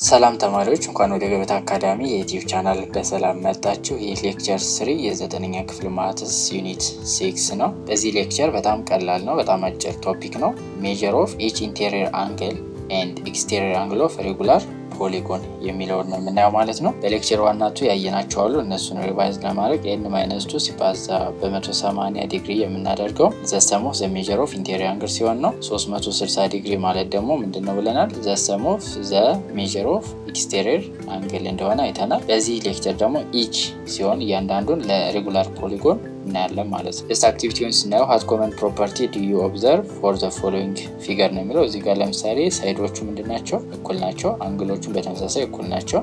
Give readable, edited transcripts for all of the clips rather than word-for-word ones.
ሰላም ተማሪዎች እንኳን ወደ ገበታ አካዳሚ የዩቲዩብ ቻናል በሰላም መጣችሁ። ይህ ሌክቸር 3 የ9ኛ ክፍል ማትስ ዩኒት 6 ነው። በዚህ ሌክቸር በጣም ቀላል ነው፣ በጣም አጭር ቶፒክ ነው። ሜጀር ኦፍ ኢች ኢንቴሪየር አንግል ኤንድ ኤክስቴሪየር አንግል ኦፍ ሬጉላር ፖሊጎን የሚለውን ነው የምናየው ማለት ነው። በሌክቸር ዋናቱ ያየናቸው አሉ። እነሱን ሪቫይዝ ለማድረግ n-2 ሲባዛ በ180 ዲግሪ የምናደርገው ዘ ሰም ኦፍ ዘ ሜጀር ኦፍ ኢንቴሪየር አንግል ሲሆን ነው። 360 ዲግሪ ማለት ደግሞ ምንድነው ብለናል? ዘ ሰም ኦፍ ዘ ሜጀር ኦፍ ኤክስቴሪየር አንግል እንደሆነ አይተናል። በዚህ ሌክቸር ደግሞ ኢች ሲሆን እያንዳንዱን ለሬጉላር ፖሊጎን እናያለን ማለት ነው። ጀስት አክቲቪቲውን ስናየው ሃት ኮመን ፕሮፐርቲ ዱ ዩ ኦብዘርቭ ፎር ዘ ፎሎዊንግ ፊገር ነው የሚለው። እዚህ ጋር ለምሳሌ ሳይዶቹ ምንድናቸው? እኩል ናቸው። አንግሎቹም በተመሳሳይ እኩል ናቸው።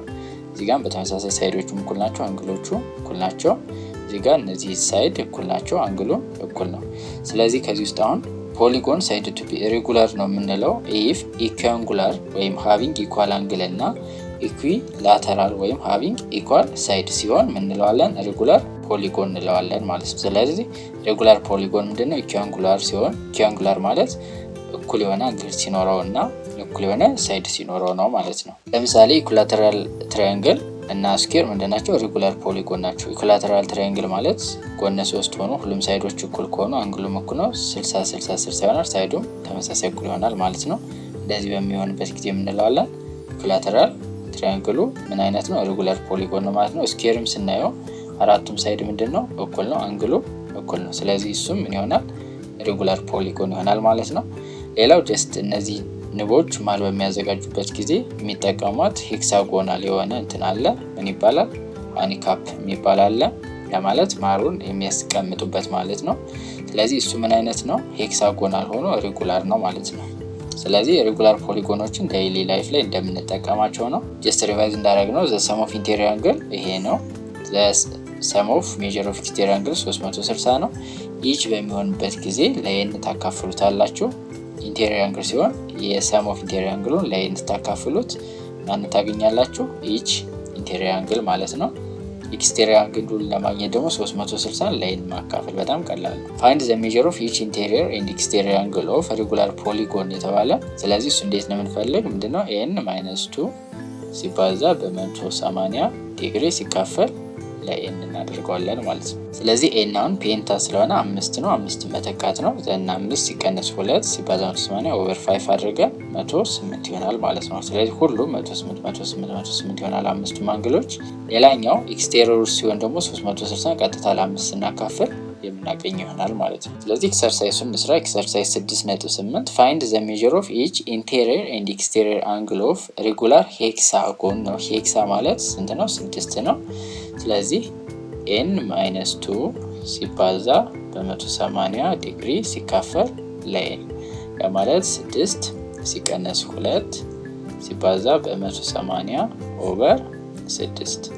እዚህ ጋር በተመሳሳይ ሳይዶቹም እኩል ናቸው፣ አንግሎቹ እኩል ናቸው። እዚህ ጋር እነዚህ ሳይድ እኩል ናቸው፣ አንግሉም እኩል ነው። ስለዚህ ከዚህ ውስጥ አሁን ፖሊጎን ሳይድ ቱ ቢ ሬጉላር ነው የምንለው ኢፍ ኢኳንጉላር ወይም ሃቪንግ ኢኳል አንግል እና ኢኩዊላተራል ወይም ሃቪንግ ኢኳል ሳይድ ሲሆን ምን እንለዋለን? ሬጉላር ፖሊጎን እንለዋለን ማለት ነው። ስለዚህ ሬጉላር ፖሊጎን ምንድነው? ኢኳንጉላር ሲሆን ኢኳንጉላር ማለት እኩል የሆነ አንግል ሲኖረው እና እኩል የሆነ ሳይድ ሲኖረው ነው ማለት ነው። ለምሳሌ ኢኩላተራል ትራያንግል እና ስኩዌር ምንድናቸው? ሬጉላር ፖሊጎን ናቸው። ኢኩላተራል ትራያንግል ማለት ጎነ 3 ሆኖ ሁሉም ሳይዶች እኩል ከሆኑ አንግሉም እኩል ነው፣ 60 60 60 ይሆናል፣ ሳይዱም ተመሳሳይ እኩል ይሆናል ማለት ነው። እንደዚህ በሚሆንበት ጊዜ የምንለዋለን ኢኩላተራል ትራያንግሉ ምን አይነት ነው? ሬጉላር ፖሊጎን ነው ማለት ነው። ስኩዌርም ስናየው አራቱም ሳይድ ምንድነው? እኩል ነው፣ አንግሉ እኩል ነው። ስለዚህ እሱም ምን ይሆናል? ሬጉላር ፖሊጎን ይሆናል ማለት ነው። ሌላው ጀስት እነዚህ ንቦች ማር በሚያዘጋጁበት ጊዜ የሚጠቀሙት ሄክሳጎናል የሆነ እንትን አለ። ምን ይባላል? ሃኒካፕ የሚባል አለ። ለማለት ማሩን የሚያስቀምጡበት ማለት ነው። ስለዚህ እሱ ምን አይነት ነው? ሄክሳጎናል ሆኖ ሬጉላር ነው ማለት ነው። ስለዚህ ሬጉላር ፖሊጎኖችን ዴይሊ ላይፍ ላይ እንደምንጠቀማቸው ነው። ጀስት ሪቫይዝ እንዳደረግነው ዘ ሰም ኦፍ ኢንቴሪየር አንግል ይሄ ነው። ዘ ሰም ኦፍ ሜጀር ኦፍ ኤክስቴሪየር አንግል 360 ነው። ኢች በሚሆንበት ጊዜ ለኤን ታካፍሉታላችሁ። ኢንቴሪየር አንግል ሲሆን የሰም ኦፍ ኢንቴሪየር አንግሉን ለኤን ታካፍሉት ማን ታገኛላችሁ? ኢች ኢንቴሪየር አንግል ማለት ነው። ኤክስቴሪየር አንግሉን ለማግኘት ደግሞ 360 ለኤን ማካፈል በጣም ቀላል ነው። ፋይንድ ዘ ሜጀር ኦፍ ኢች ኢንቴሪየር ኤንድ ኤክስቴሪየር አንግል ኦፍ ሬጉላር ፖሊጎን የተባለ። ስለዚህ እሱ እንዴት ነው የምንፈልግ? ምንድነው n-2 ሲባዛ በ180 ዲግሪ ሲካፈል ለኤን እናደርገዋለን ማለት ነው። ስለዚህ ኤን አሁን ፔንታ ስለሆነ 5 ነው፣ 5 መተካት ነው። ዘና 5 ሲቀነስ 2 ሲባዛ 180 ኦቨር 5 አድርገን 108 ይሆናል ማለት ነው። ስለዚህ ሁሉም 108 ይሆናል አምስቱም አንግሎች። ሌላኛው ኤክስቴሪየር ሲሆን ደግሞ 360 ቀጥታ ለ5 ስናካፍል የምናገኘው ይሆናል ማለት ነው። ስለዚህ ኤክሰርሳይሱን እንስራ። ኤክሰርሳይዝ 6.8 ፋይንድ ዘ ሜጀር ኦፍ ኢች ኢንቴሪየር ኤንድ ኤክስቴሪየር አንግል ኦፍ ሬጉላር ሄክሳጎን ነው። ሄክሳ ማለት ስንት ነው? 6 ነው። ስለዚህ n-2 ሲባዛ በ180 ዲግሪ ሲካፈል ለኤን ማለት 6 ሲቀነስ 2 ሲባዛ በ180 ኦቨር 6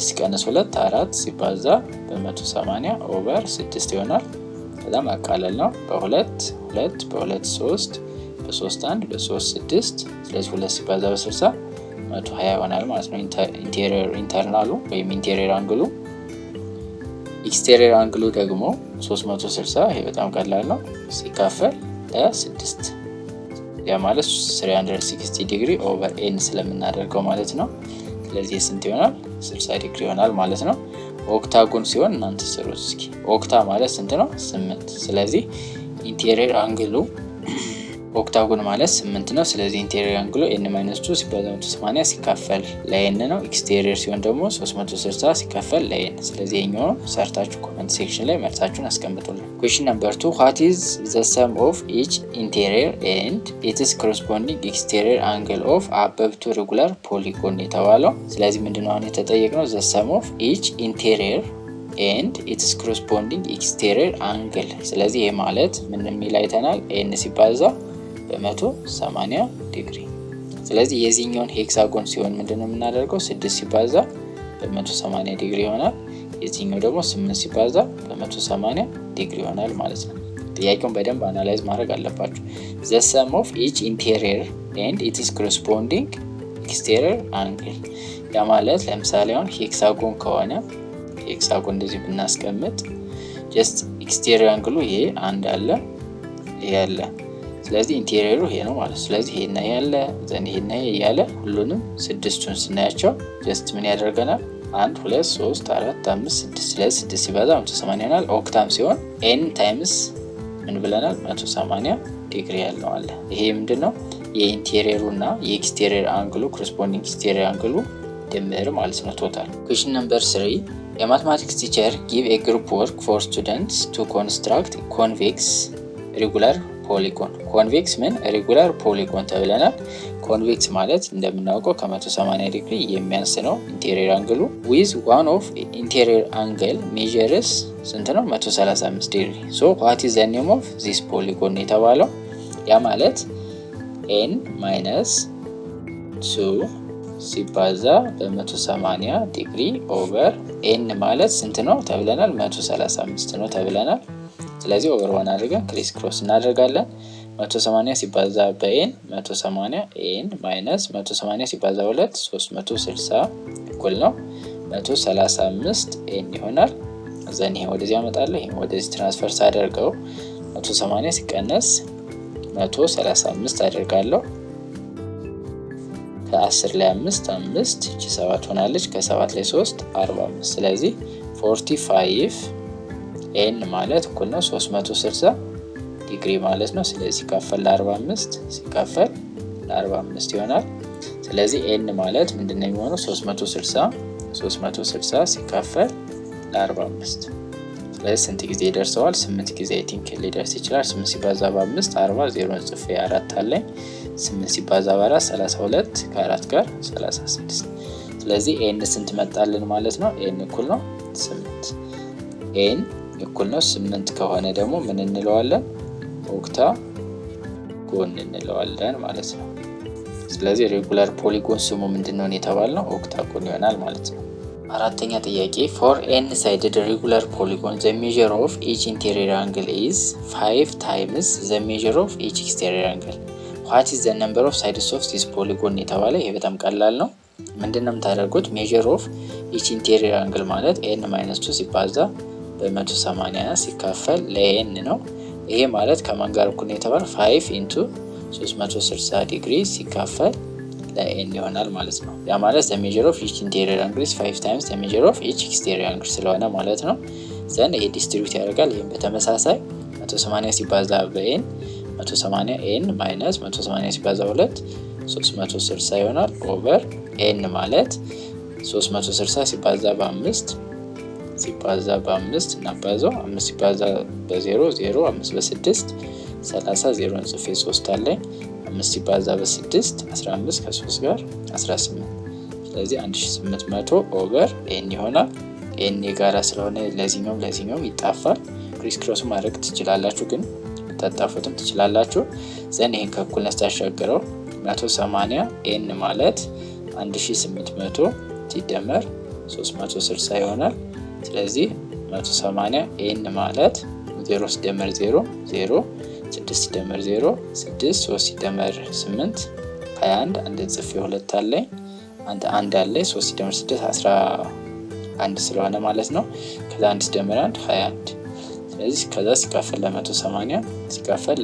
ሲቀነስ 2 4 ሲባዛ በ180 ኦቨር 6 ይሆናል። በጣም አቃለል ነው። በ2 2 በ2 3 በ3 1 በ3 6 ስለዚህ 2 ሲባዛ በ60 120 ይሆናል ማለት ነው። ኢንቴሪየር ኢንተርናሉ ወይም ኢንቴሪየር አንግሉ። ኤክስቴሪየር አንግሉ ደግሞ 360 ይሄ በጣም ቀላል ነው ሲካፈል ለ6 ያ ማለት 360 ዲግሪ ኦቨር ኤን ስለምናደርገው ማለት ነው። ስለዚህ ስንት ይሆናል? 60 ዲግሪ ይሆናል ማለት ነው። ኦክታጎን ሲሆን እናንተ ስሩት እስኪ። ኦክታ ማለት ስንት ነው? 8። ስለዚህ ኢንቴሪየር አንግሉ ኦክታጎን ማለት 8 ነው። ስለዚህ ኢንቴሪየር አንግሉ n-2 ሲባዛ 180 ሲካፈል ለኤን ነው። ኤክስቴሪየር ሲሆን ደግሞ 360 ሲካፈል ለኤን። ስለዚህ የኛው ሰርታችሁ ኮሜንት ሴክሽን ላይ መልሳችሁን አስቀምጡልን። ኩዌስችን ነምበር 2 what is the sum of each interior and its corresponding exterior angle of above two regular polygon የተባለው። ስለዚህ ምንድነው አሁን የተጠየቅነው? the sum of each interior and its corresponding exterior angle። ስለዚህ ይሄ ማለት ምን የሚል አይተናል? n ሲባዛ በ180 ዲግሪ። ስለዚህ የዚህኛውን ሄክሳጎን ሲሆን ምንድነው የምናደርገው? 6 ሲባዛ በ180 ዲግሪ ይሆናል። የዚህኛው ደግሞ 8 ሲባዛ በ180 ዲግሪ ይሆናል ማለት ነው። ጥያቄውን በደንብ አናላይዝ ማድረግ አለባችሁ። the sum of each interior and its corresponding exterior angle ያ ማለት ለምሳሌ አሁን ሄክሳጎን ከሆነ ሄክሳጎን እንደዚህ ብናስቀምጥ ጀስት ኤክስቴሪየር አንግሉ ይሄ አንድ አለ፣ ይሄ አለ። ስለዚህ ኢንቴሪየሩ ይሄ ነው ማለት ነው። ስለዚህ ይሄና ያለ ዘን ይሄና ያለ ሁሉንም ስድስቱን ስናያቸው ጀስት ምን ያደርገናል? 1 2 3 4 5 6 ስለዚህ 6 ሲባዛ 180 ይሆናል። ኦክታም ሲሆን ኤን ታይምስ ምን ብለናል? 180 ዲግሪ ያለው አለ። ይሄ ምንድነው? የኢንቴሪየሩ እና የኤክስቴሪየር አንግሉ ኮረስፖንዲንግ ኤክስቴሪየር አንግሉ ድምር ማለት ነው ቶታል። ኩዌስችን ነምበር 3 የማትማቲክስ ቲቸር ጊቭ ኤ ግሩፕ ወርክ ፎር ስቱደንትስ ቱ ኮንስትራክት ኮንቬክስ ሬጉላር ፖሊጎን። ኮንቬክስ ምን ሬጉላር ፖሊጎን ተብለናል። ኮንቬክስ ማለት እንደምናውቀው ከ180 ዲግሪ የሚያንስ ነው ኢንቴሪየር አንግሉ። ዊዝ ዋን ኦፍ ኢንቴሪየር አንግል ሜዠርስ ስንት ነው? 135 ዲግሪ። ሶ ዋት ኢዝ ዘ ኔም ኦፍ ዚስ ፖሊጎን የተባለው ያ ማለት ኤን ማይነስ 2 ሲባዛ በ180 ዲግሪ ኦቨር ኤን ማለት ስንት ነው ተብለናል? 135 ነው ተብለናል። ስለዚህ ኦቨር 1 አድርገን ክሪስ ክሮስ እናደርጋለን። 180 ሲባዛ በኤን 180 ኤን ማይነስ 180 ሲባዛ 2 360 እኩል ነው 135 ኤን ይሆናል። ዘን ይሄ ወደዚህ አመጣለሁ፣ ይሄ ወደዚህ ትራንስፈር ሳደርገው 180 ሲቀነስ 135 አደርጋለሁ። ከ10 ላይ 5 እቺ 7 ሆናለች። ከ7 ላይ 3 45። ስለዚህ 45 ኤን ማለት እኩል ነው 360 ዲግሪ ማለት ነው። ስለዚህ ሲካፈል ለ45 ሲካፈል ለ45 ይሆናል። ስለዚህ ኤን ማለት ምንድነው የሚሆነው? 360 ሲካፈል ለ45። ስለዚህ ስንት ጊዜ ይደርሰዋል? 8 ጊዜ አይ ቲንክ ሊደርስ ይችላል። 8 ሲባዛ በ5 40 0 ጽፌ 4 አለኝ። 8 ሲባዛ በ4 32 ከ4 ጋር 36። ስለዚህ ኤን ስንት መጣልን ማለት ነው? ኤን እኩል ነው 8። ኤን እኩል ነው 8 ከሆነ ደግሞ ምን እንለዋለን? ኦክታጎን እንለዋለን ማለት ነው። ስለዚህ ሬጉላር ፖሊጎን ስሙ ምንድነው የተባልነው? ኦክታጎን ይሆናል ማለት ነው። አራተኛ ጥያቄ ፎር ኤን ሳይድድ ሬጉላር ፖሊጎን ዘ ሜዠር ኦፍ ኢች ኢንቴሪየር አንግል ኢዝ 5 ታይምስ ዘ ሜዠር ኦፍ ኢች ኤክስቴሪየር አንግል ዋት ኢዝ ዘ ነምበር ኦፍ ሳይድስ ኦፍ ዚስ ፖሊጎን የተባለ። ይሄ በጣም ቀላል ነው። ምንድነው የምታደርጉት? ሜዠር ኦፍ ኢች ኢንቴሪየር አንግል ማለት ኤን ማይነስ 2 ሲባዛ በ180 ሲካፈል ለኤን ነው። ይሄ ማለት ከማን ጋር እኩል ነው የተባለ 5 ኢንቱ 360 ዲግሪ ሲካፈል ለኤን ይሆናል ማለት ነው። ያ ማለት the measure of each interior angle is 5 times the measure of each exterior angle ስለሆነ ማለት ነው። ዘን ይሄ ዲስትሪቢዩት ያደርጋል። ይሄን በተመሳሳይ 180 ሲባዛ በኤን 180 ኤን ማይነስ 180 ሲባዛ 2 360 ይሆናል ኦቨር ኤን ማለት 360 ሲባዛ በ5 እናባዛው 5 ሲባዛ በ0 0 5 በ6 30 0 ጽፌ 3 አለኝ። 5 ሲባዛ በ6 15 ከ3 ጋር 18። ስለዚህ 1800 ኦቨር ኤን ይሆናል። ኤን የጋራ ስለሆነ ለዚህኛውም ይጣፋል። ክሪስ ክሮስ ማድረግ ትችላላችሁ፣ ግን ተጣፉትም ትችላላችሁ። ዘን ይሄን ከእኩልነት ታሻገረው 180 ኤን ማለት 1800 ሲደመር 360 ይሆናል። ስለዚህ 180 ኤን ማለት 0 ሲደመር 0 0 6 ሲደመር 0 6 3 ሲደመር 8 21 አንድ ጽፌ 2 አለኝ አንድ አለኝ 3 ሲደመር 6 11 ስለሆነ ማለት ነው። ከዛ 1 ሲደመር 1 21። ስለዚህ ከዛ ሲካፈል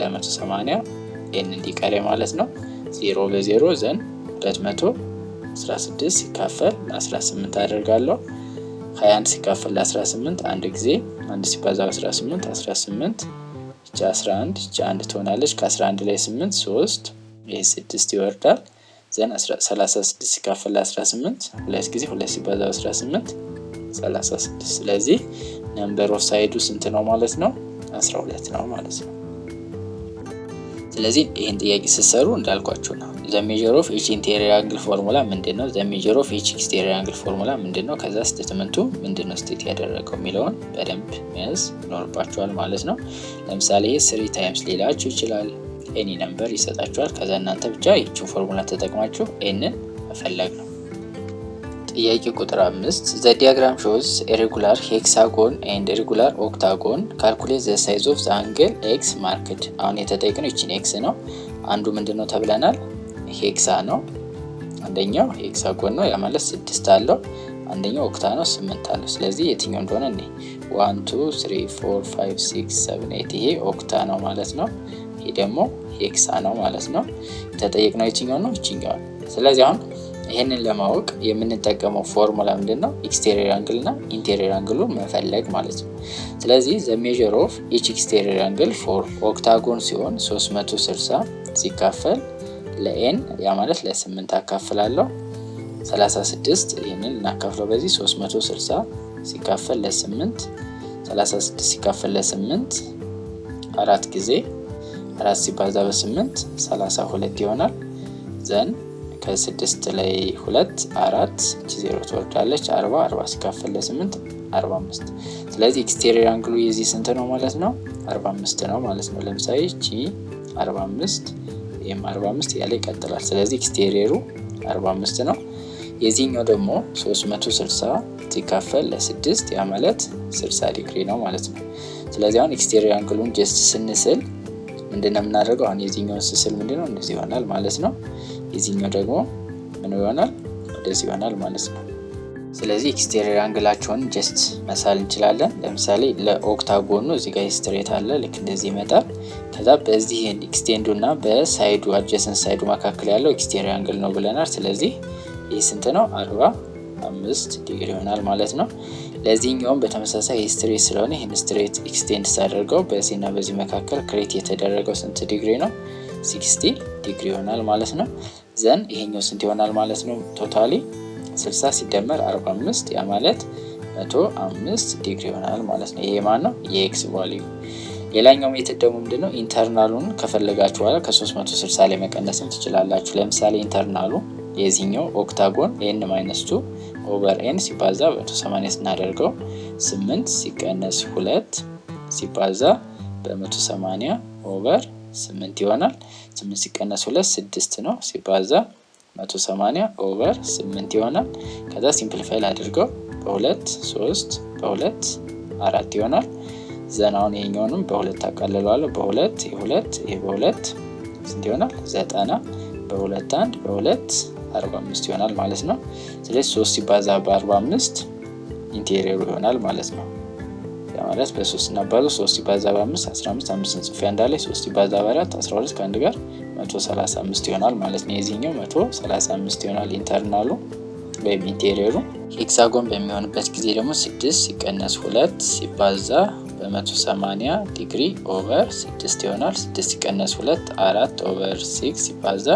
ለ180 ኤን እንዲቀር ማለት ነው። 0 በ0 ዘን 216 ሲካፈል ለ18 አደርጋለሁ። 21 ሲካፈል ለ18 አንድ ጊዜ 1 ሲባዛ 18 18 እቺ 11 እቺ 1 ትሆናለች። ከ11 ላይ 8 3 ይሄ 6 ይወርዳል። ዘን 36 ሲካፈል ለ18 ሁለት ጊዜ 2 ሲባዛ 18 36። ስለዚህ ነምበር ኦፍ ሳይዱ ስንት ነው ማለት ነው? 12 ነው ማለት ነው። ስለዚህ ይሄን ጥያቄ ሲሰሩ እንዳልኳችሁ ነው። the measure of each interior angle ፎርሙላ ምንድነው? the measure of each exterior angle ፎርሙላ ምንድነው? ከዛ ስቴትመንቱ ምንድነው ስቴት ያደረገው የሚለውን በደንብ መያዝ ይኖርባችኋል ማለት ነው። ለምሳሌ 3 ታይምስ ሊላችሁ ይችላል። ኤኒ ነምበር ይሰጣችኋል። ከዛ እናንተ ብቻ ይህችን ፎርሙላ ተጠቅማችሁ ኤንን መፈለግ ነው። ጥያቄ ቁጥር 5 the diagram shows a regular hexagon and a regular octagon calculate the size of the angle x marked። አሁን የተጠየቅነው እቺን ኤክስ ነው። አንዱ ምንድነው ተብለናል? ሄክሳ ነው። አንደኛው ሄክሳጎን ነው። ያ ማለት 6 አለው። አንደኛው ኦክታ ነው 8 አለው። ስለዚህ የትኛው እንደሆነ እኔ 1 2 3 4 5 6 7 8 ይሄ ኦክታ ነው ማለት ነው። ይሄ ደግሞ ሄክሳ ነው ማለት ነው። የተጠየቅነው የትኛው ነው? ይችኛው። ስለዚህ አሁን ይሄንን ለማወቅ የምንጠቀመው ፎርሙላ ምንድነው? ኤክስቴሪየር አንግል እና ኢንቴሪየር አንግሉን መፈለግ ማለት ነው። ስለዚህ ዘ ሜዠር ኦፍ ኢች ኤክስቴሪየር አንግል ፎር ኦክታጎን ሲሆን 360 ሲካፈል ለኤን ያ ማለት ለ8 አካፍላለሁ 36 ይሄንን እናካፍለው በዚህ 360 ሲካፈል ለ8 36 ሲካፈል ለ8 አራት ጊዜ 4 ሲባዛ በ8 32 ይሆናል። ዘን ከ6 ላይ 2 4 0 ትወርዳለች 40 ሲካፈል ለ8 45። ስለዚህ ኤክስቴሪየር አንግሉ የዚህ ስንት ነው ማለት ነው? 45 ነው ማለት ነው። ለምሳሌ እቺ 45 ይሄም 45 ያለ ይቀጥላል። ስለዚህ ኤክስቴሪየሩ 45 ነው። የዚህኛው ደግሞ 360 ሲካፈል ለ6 ያ ማለት 60 ዲግሪ ነው ማለት ነው። ስለዚህ አሁን ኤክስቴሪየር አንግሉን ጀስት ስንስል ምንድነው የምናደርገው? አሁን የዚህኛውን ስስል ምንድነው እንደዚህ ይሆናል ማለት ነው። የዚህኛው ደግሞ ምን ይሆናል? እንደዚህ ይሆናል ማለት ነው። ስለዚህ ኤክስቴሪየር አንግላቸውን ጀስት መሳል እንችላለን። ለምሳሌ ለኦክታጎኑ እዚህ ጋር ስትሬት አለ፣ ልክ እንደዚህ ይመጣል። ከዛ በዚህ ኤክስቴንዱ እና በሳይዱ አድጀሰንት ሳይዱ መካከል ያለው ኤክስቴሪየር አንግል ነው ብለናል። ስለዚህ ይህ ስንት ነው? 45 ዲግሪ ይሆናል ማለት ነው። ለዚህኛውም በተመሳሳይ ስትሬት ስለሆነ ይህን ስትሬት ኤክስቴንድ ሳደርገው በዚህ እና በዚህ መካከል ክሬት የተደረገው ስንት ዲግሪ ነው? 60 ዲግሪ ይሆናል ማለት ነው። ዘን ይሄኛው ስንት ይሆናል ማለት ነው? ቶታሊ 60 ሲደመር 45 ያ ማለት 105 ዲግሪ ይሆናል ማለት ነው። ይሄ ማን ነው? የኤክስ ቫልዩ። ሌላኛው ሜተድ ደግሞ ምንድነው? ኢንተርናሉን ከፈለጋችሁ በኋላ ከ360 ላይ መቀነስም ትችላላችሁ። ለምሳሌ ኢንተርናሉ የዚህኛው ኦክታጎን n-2 ኦቨር n ሲባዛ በ180 ስናደርገው 8 ሲቀነስ 2 ሲባዛ በ180 ኦቨር 8 ይሆናል። 8 ሲቀነስ 2 6 ነው ሲባዛ 180 ኦቨር 8 ይሆናል። ከዛ ሲምፕሊፋይ አድርገው በ2 3 በ2 4 ይሆናል። ዘናውን ይሄኛውንም በ2 አቃልለዋለሁ። በ2 ይሄ በ2 ስንት ይሆናል? 90 በ2 1 በ2 45 ይሆናል ማለት ነው። ስለዚህ 3 ሲባዛ በ45 ኢንቴሪየሩ ይሆናል ማለት ነው። ያ ማለት በ3 እናባዛው 3 ሲባዛ በ5 15 5 ጽፊያ እንዳለ 3 ሲባዛ በ4 12 ከአንድ ጋር 135 ይሆናል ማለት ነው። የዚህኛው 135 ይሆናል ኢንተርናሉ ወይም ኢንቴሪየሩ። ሄክሳጎን በሚሆንበት ጊዜ ደግሞ 6 ሲቀነስ 2 ሲባዛ በ180 ዲግሪ ኦቨር 6 ይሆናል። 6 ሲቀነስ 2 4 ኦቨር 6 ሲባዛ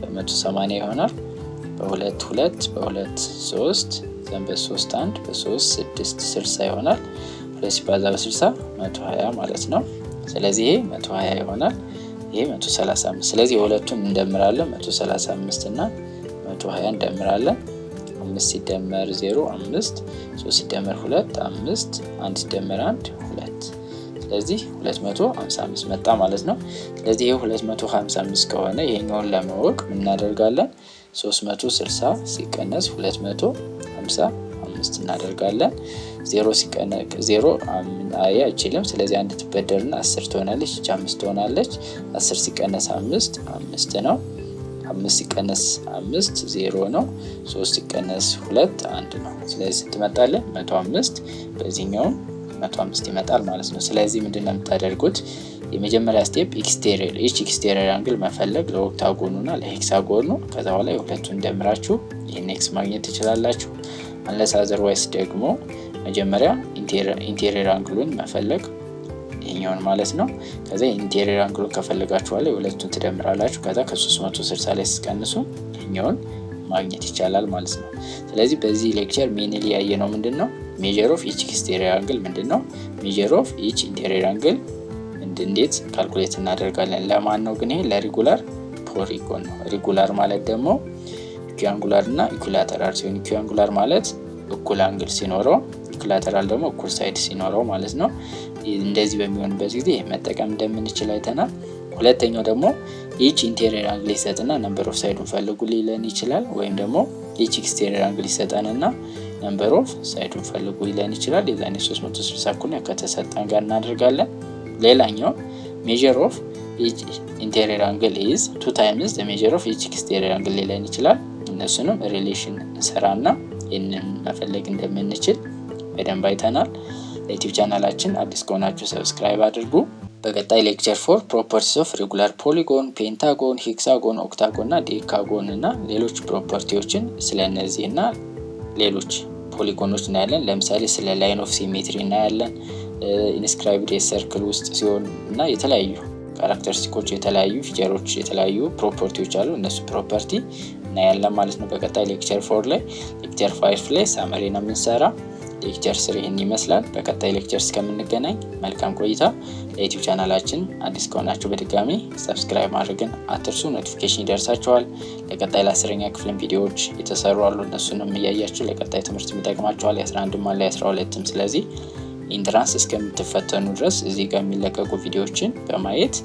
በ180 ይሆናል። በ2 2 በ2 3 ዘን በ3 1 በ3 6 60 ይሆናል። 2 ሲባዛ በ60 120 ማለት ነው። ስለዚህ ይሄ 120 ይሆናል። ይሄ 135። ስለዚህ ሁለቱን እንደምራለን 135 እና 120 እንደምራለን። 5 ሲደመር 0 5 3 ሲደመር 2 5 1 ሲደመር 1 2 ስለዚህ 255 መጣ ማለት ነው። ስለዚህ ይሄ 255 ከሆነ ይሄኛውን ለማወቅ ምን እናደርጋለን? 360 ሲቀነስ 255 እናደርጋለን። 0 ሲቀነስ 0 አይችልም። ስለዚህ አንድ ትበደርና 10 ትሆናለች። 5 ትሆናለች። 10 ሲቀነስ 5 5 ነው። 5 ሲቀነስ 5 0 ነው። 3 ሲቀነስ 2 1 ነው። ስለዚህ ስንት መጣለን? 105። በዚህኛውም 105 ይመጣል ማለት ነው። ስለዚህ ምንድነው የምታደርጉት? የመጀመሪያ ስቴፕ ኤክስቴሪየር አንግል መፈለግ ለኦክታጎኑና ለሄክሳጎኑ። ከዛ በኋላ የሁለቱን እንደምራችሁ ይሄን ኤክስ ማግኘት ትችላላችሁ። አንለስ አዘርዋይስ ደግሞ መጀመሪያ ኢንቴሪየር አንግሉን መፈለግ ይሄኛውን ማለት ነው። ከዛ ኢንቴሪየር አንግሉን ከፈለጋችሁ በኋላ የሁለቱን ትደምራላችሁ። ከዛ ከ360 ላይ ስቀንሱ ይሄኛውን ማግኘት ይቻላል ማለት ነው። ስለዚህ በዚህ ሌክቸር ሜንሊ ያየነው ምንድነው? ሜዠር ኦፍ ኢች ኤክስቴሪየር አንግል ምንድነው? ሜዠር ኦፍ ኢች ኢንቴሪየር አንግል እንዴት ካልኩሌት እናደርጋለን? ለማን ነው ግን? ይሄ ለሪጉላር ፖሊጎን ነው። ሪጉላር ማለት ደግሞ ኢኩያንጉላር እና ኢኩላተራል ሲሆን ኢኩያንጉላር ማለት እኩል አንግል ሲኖረው፣ ኢኩላተራል ደግሞ እኩል ሳይድ ሲኖረው ማለት ነው። እንደዚህ በሚሆንበት ጊዜ መጠቀም እንደምንችል አይተናል። ሁለተኛው ደግሞ ኢች ኢንቴሪየር አንግል ይሰጥና ነምበር ኦፍ ሳይዱን ፈልጉ ሊለን ይችላል። ወይም ደግሞ ኢች ኤክስቴሪየር አንግል ይሰጠንና ነምበር ኦፍ ሳይዱን ፈልጉ ሊለን ይችላል። የዛኔ 360 እኩል ከተሰጠን ጋር እናደርጋለን። ሌላኛው ሜዠር ኦፍ ኢች ኢንቴሪየር አንግል ኢዝ 2 ታይምስ ዘ ሜዠር ኦፍ ኢች ኤክስቴሪየር አንግል ሊለን ይችላል። እነሱንም ሪሌሽን እንሰራና ይህንን መፈለግ እንደምንችል በደንብ አይተናል። ለዩቲዩብ ቻናላችን አዲስ ከሆናችሁ ሰብስክራይብ አድርጉ። በቀጣይ ሌክቸር 4 ፕሮፐርቲስ ኦፍ ሬጉላር ፖሊጎን፣ ፔንታጎን፣ ሄክሳጎን፣ ኦክታጎን እና ዴካጎን እና ሌሎች ፕሮፐርቲዎችን ስለነዚህ እና ሌሎች ፖሊጎኖች እናያለን። ለምሳሌ ስለ ላይን ኦፍ ሲሜትሪ እናያለን። ኢንስክራይብድ ሰርክል ውስጥ ሲሆን እና የተለያዩ ካራክተሪስቲኮች፣ የተለያዩ ፊቸሮች፣ የተለያዩ ፕሮፐርቲዎች አሉ። እነሱ ፕሮፐርቲ እናያለን ማለት ነው በቀጣይ ሌክቸር 4 ላይ። ሌክቸር 5 ላይ ሳመሪ ነው የምንሰራ። ሌክቸር 3 ይህን ይመስላል። በቀጣይ ሌክቸር እስከምንገናኝ መልካም ቆይታ። ለዩቲዩብ ቻናላችን አዲስ ከሆናችሁ በድጋሚ ሰብስክራይብ ማድረግን አትርሱ። ኖቲፊኬሽን ይደርሳችኋል። ለቀጣይ ለ10ኛ ክፍልን ቪዲዮዎች የተሰሩ አሉ። እነሱንም እያያችሁ ለቀጣይ ትምህርት የሚጠቅማችኋል። የ11ም አለ የ12ም። ስለዚህ ኢንትራንስ እስከምትፈተኑ ድረስ እዚህ ጋር የሚለቀቁ ቪዲዮዎችን በማየት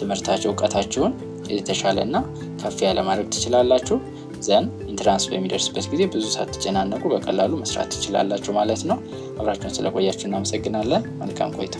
ትምህርታችሁ እውቀታችሁን የተሻለና ከፍ ያለ ማድረግ ትችላላችሁ። ዘን ኢንትራንስ በሚደርስበት ጊዜ ብዙ ሳትጨናነቁ በቀላሉ መስራት ትችላላችሁ ማለት ነው። አብራችሁን ስለቆያችሁ እናመሰግናለን። መልካም ቆይታ።